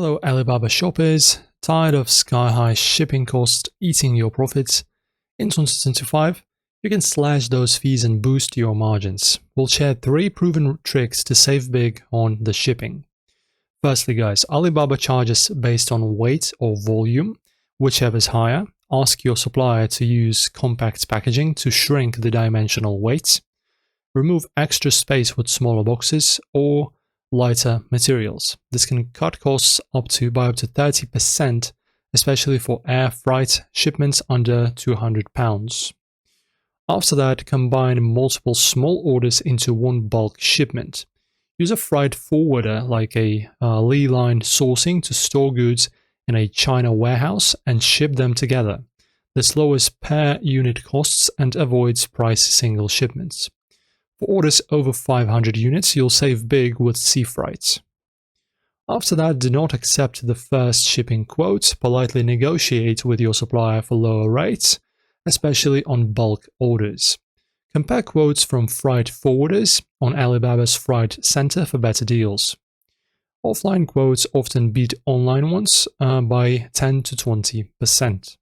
Hello Alibaba shoppers, tired of sky-high shipping costs eating your profits? In 2025, you can slash those fees and boost your margins. We'll share 3 proven tricks to save big on the shipping. Firstly guys, Alibaba charges based on weight or volume, whichever is higher. Ask your supplier to use compact packaging to shrink the dimensional weights. Remove extra space with smaller boxes or lighter materials. This can cut costs by up to 30%, especially for air freight shipments under 200 pounds. After that, combine multiple small orders into one bulk shipment. Use a freight forwarder like a Lee line sourcing to store goods in a China warehouse and ship them together. This lowers per unit costs and avoids price single shipments. For orders over 500 units, you'll save big with sea freight. After that, do not accept the first shipping quote. Politely negotiate with your supplier for lower rates, especially on bulk orders. Compare quotes from freight forwarders on Alibaba's Freight Center for better deals. Offline quotes often beat online ones by 10 to 20%.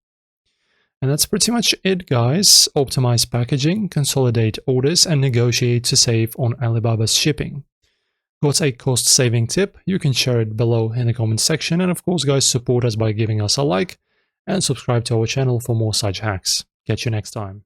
And that's pretty much it, guys. Optimize packaging, consolidate orders, and negotiate to save on Alibaba's shipping. Got a cost-saving tip? You can share it below in the comment section. And of course, guys, support us by giving us a like and subscribe to our channel for more such hacks. Catch you next time.